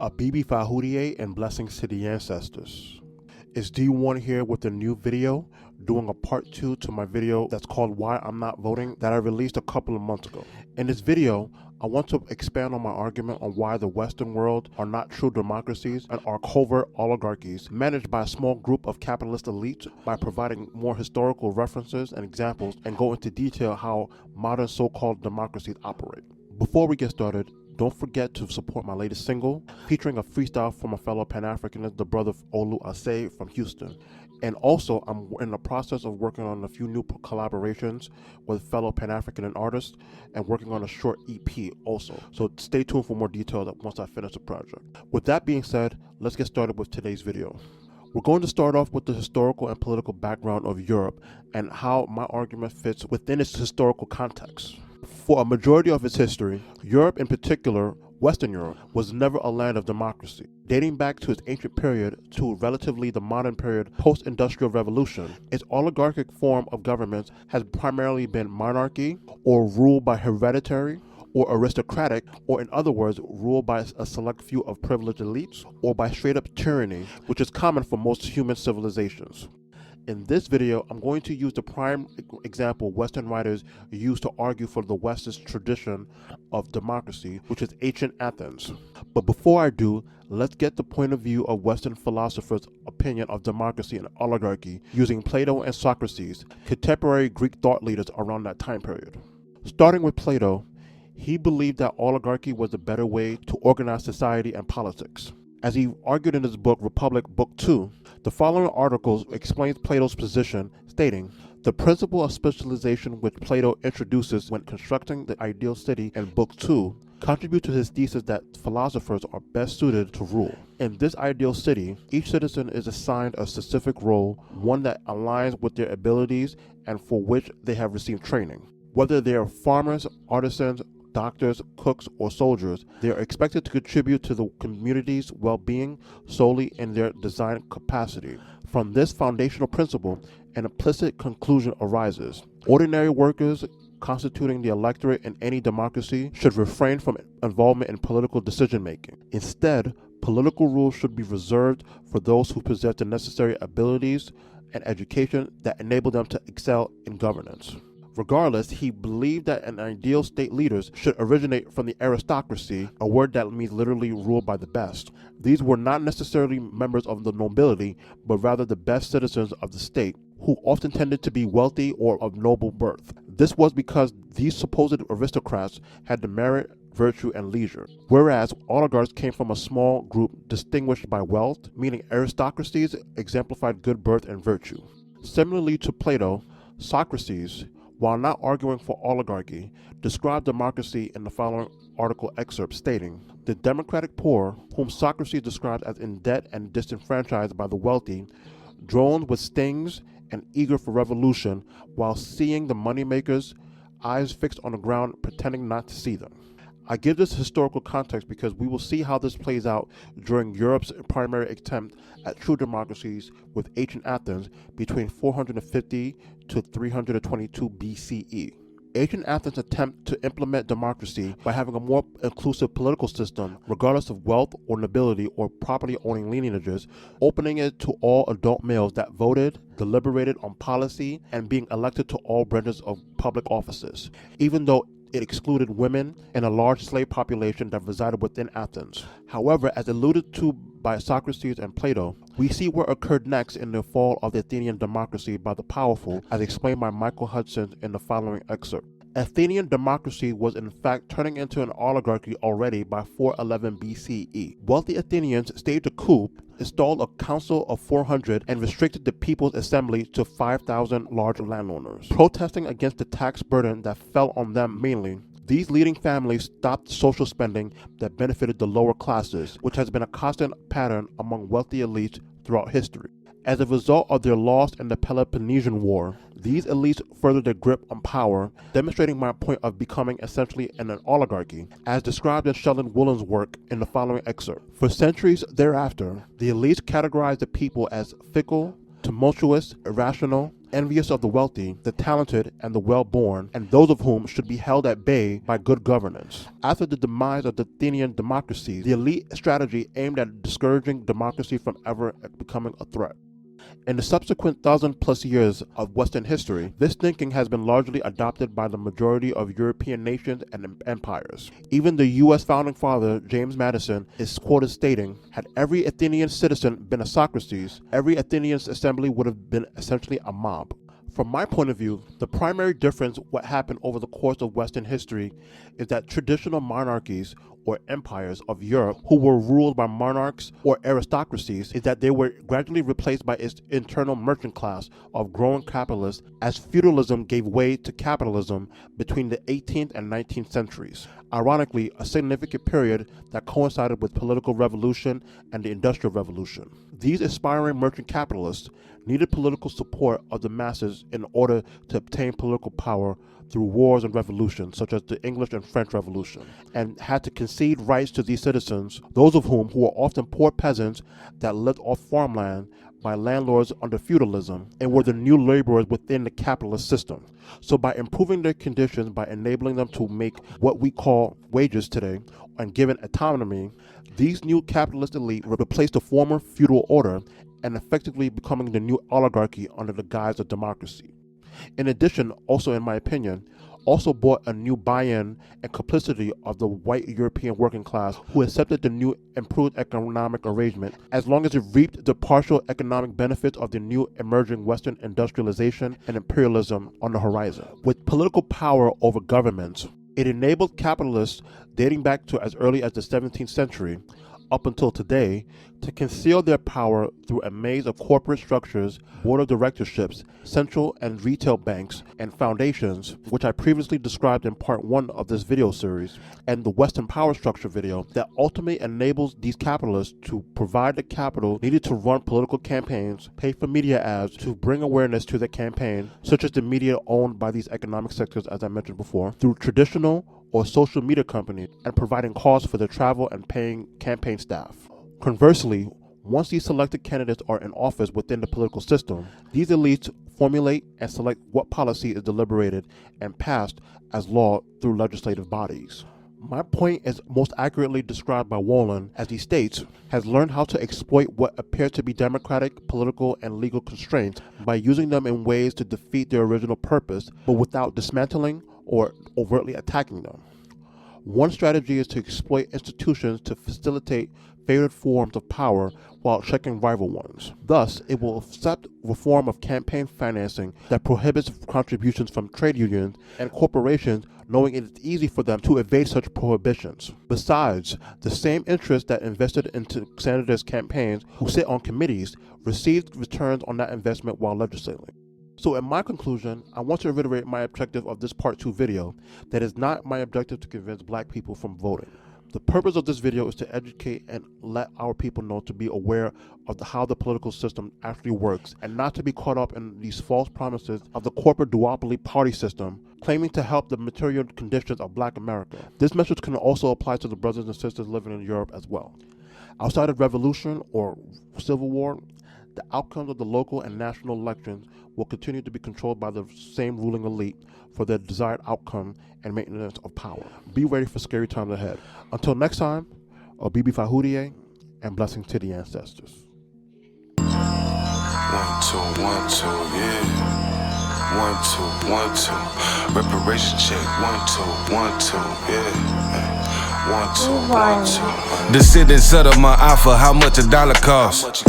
Abibi Fahoudier and blessings to the ancestors. It's D1 here with a new video, doing a part 2 to my video that's called Why I'm Not Voting that I released a couple of months ago. In this video, I want to expand on my argument on why the Western world are not true democracies and are covert oligarchies managed by a small group of capitalist elites by providing more historical references and examples and go into detail how modern so-called democracies operate. Before we get started, don't forget to support my latest single, featuring a freestyle from a fellow Pan-Africanist, the brother Olu Asay from Houston. And also, I'm in the process of working on a few new collaborations with fellow Pan-African artists and working on a short EP also. So stay tuned for more details once I finish the project. With that being said, let's get started with today's video. We're going to start off with the historical and political background of Europe and how my argument fits within its historical context. For a majority of its history, Europe in particular, Western Europe, was never a land of democracy. Dating back to its ancient period to relatively the modern period post-industrial revolution, its oligarchic form of government has primarily been monarchy or ruled by hereditary or aristocratic, or in other words, ruled by a select few of privileged elites, or by straight-up tyranny, which is common for most human civilizations. In this video, I'm going to use the prime example Western writers use to argue for the West's tradition of democracy, which is ancient Athens. But before I do, let's get the point of view of Western philosophers' opinion of democracy and oligarchy using Plato and Socrates, contemporary Greek thought leaders around that time period. Starting with Plato, he believed that oligarchy was a better way to organize society and politics. As he argued in his book, Republic, Book 2, the following articles explains Plato's position, stating, "The principle of specialization which Plato introduces when constructing the ideal city in Book 2 contribute to his thesis that philosophers are best suited to rule. In this ideal city, each citizen is assigned a specific role, one that aligns with their abilities and for which they have received training. Whether they are farmers, artisans, doctors, cooks, or soldiers, they are expected to contribute to the community's well-being solely in their design capacity. From this foundational principle, an implicit conclusion arises. Ordinary workers constituting the electorate in any democracy should refrain from involvement in political decision-making. Instead, political rules should be reserved for those who possess the necessary abilities and education that enable them to excel in governance." Regardless, he believed that an ideal state leaders should originate from the aristocracy, a word that means literally ruled by the best. These were not necessarily members of the nobility, but rather the best citizens of the state, who often tended to be wealthy or of noble birth. This was because these supposed aristocrats had the merit, virtue, and leisure, whereas oligarchs came from a small group distinguished by wealth, meaning aristocracies exemplified good birth and virtue. Similarly to Plato, Socrates, while not arguing for oligarchy, described democracy in the following article excerpt, stating, "The democratic poor, whom Socrates described as in debt and disenfranchised by the wealthy, droned with stings and eager for revolution, while seeing the moneymakers, eyes fixed on the ground, pretending not to see them." I give this historical context because we will see how this plays out during Europe's primary attempt at true democracies with ancient Athens between 450 to 322 BCE. Ancient Athens' attempt to implement democracy by having a more inclusive political system, regardless of wealth or nobility or property owning lineages, opening it to all adult males that voted, deliberated on policy, and being elected to all branches of public offices, even though it excluded women and a large slave population that resided within Athens. However, as alluded to by Socrates and Plato, we see what occurred next in the fall of the Athenian democracy by the powerful, as explained by Michael Hudson in the following excerpt. Athenian democracy was in fact turning into an oligarchy already by 411 BCE. Wealthy Athenians staged a coup, installed a council of 400, and restricted the People's Assembly to 5,000 large landowners. Protesting against the tax burden that fell on them mainly, these leading families stopped social spending that benefited the lower classes, which has been a constant pattern among wealthy elites throughout history. As a result of their loss in the Peloponnesian War, these elites furthered their grip on power, demonstrating my point of becoming essentially an oligarchy, as described in Sheldon Woolen's work in the following excerpt. For centuries thereafter, the elites categorized the people as fickle, tumultuous, irrational, envious of the wealthy, the talented, and the well-born, and those of whom should be held at bay by good governance. After the demise of the Athenian democracies, the elite strategy aimed at discouraging democracy from ever becoming a threat. In the subsequent 1,000+ years of Western history, this thinking has been largely adopted by the majority of European nations and empires. Even the U.S. founding father, James Madison, is quoted stating, "Had every Athenian citizen been a Socrates, every Athenian assembly would have been essentially a mob." From my point of view, the primary difference what happened over the course of Western history is that traditional monarchies or empires of Europe who were ruled by monarchs or aristocracies is that they were gradually replaced by its internal merchant class of growing capitalists as feudalism gave way to capitalism between the 18th and 19th centuries. Ironically, a significant period that coincided with political revolution and the Industrial Revolution. These aspiring merchant capitalists needed political support of the masses in order to obtain political power through wars and revolutions such as the English and French Revolution, and had to concede rights to these citizens, those of whom who were often poor peasants that lived off farmland by landlords under feudalism and were the new laborers within the capitalist system. So by improving their conditions, by enabling them to make what we call wages today and given autonomy, these new capitalist elite replaced the former feudal order and effectively becoming the new oligarchy under the guise of democracy. In addition, also in my opinion, also brought a new buy-in and complicity of the white European working class who accepted the new improved economic arrangement as long as it reaped the partial economic benefits of the new emerging Western industrialization and imperialism on the horizon. With political power over governments, it enabled capitalists dating back to as early as the 17th century up until today to conceal their power through a maze of corporate structures, board of directorships, central and retail banks, and foundations, which I previously described in part 1 of this video series, and the Western power structure video that ultimately enables these capitalists to provide the capital needed to run political campaigns, pay for media ads to bring awareness to their campaign, such as the media owned by these economic sectors as I mentioned before, through traditional or social media companies, and providing costs for their travel and paying campaign staff. Conversely, once these selected candidates are in office within the political system, these elites formulate and select what policy is deliberated and passed as law through legislative bodies. My point is most accurately described by Wolin, as he states, has learned how to exploit what appear to be democratic, political, and legal constraints by using them in ways to defeat their original purpose, but without dismantling or overtly attacking them. One strategy is to exploit institutions to facilitate favored forms of power while checking rival ones. Thus, it will accept reform of campaign financing that prohibits contributions from trade unions and corporations, knowing it is easy for them to evade such prohibitions. Besides, the same interests that invested into senators' campaigns who sit on committees received returns on that investment while legislating. So in my conclusion, I want to reiterate my objective of this part 2 video, that is not my objective to convince black people from voting. The purpose of this video is to educate and let our people know to be aware of how the political system actually works and not to be caught up in these false promises of the corporate duopoly party system claiming to help the material conditions of black America. This message can also apply to the brothers and sisters living in Europe as well. Outside of revolution or civil war, the outcomes of the local and national elections will continue to be controlled by the same ruling elite for their desired outcome and maintenance of power. Be ready for scary times ahead. Until next time, Obibi Fahudie, and blessings to the ancestors. 1, 2, 1, 2, yeah. 1, 2, 1, 2. Reparation check. 1, 2, 1, 2, yeah. 1, 2, 1, 2. The city settled my offer. How much $1 cost?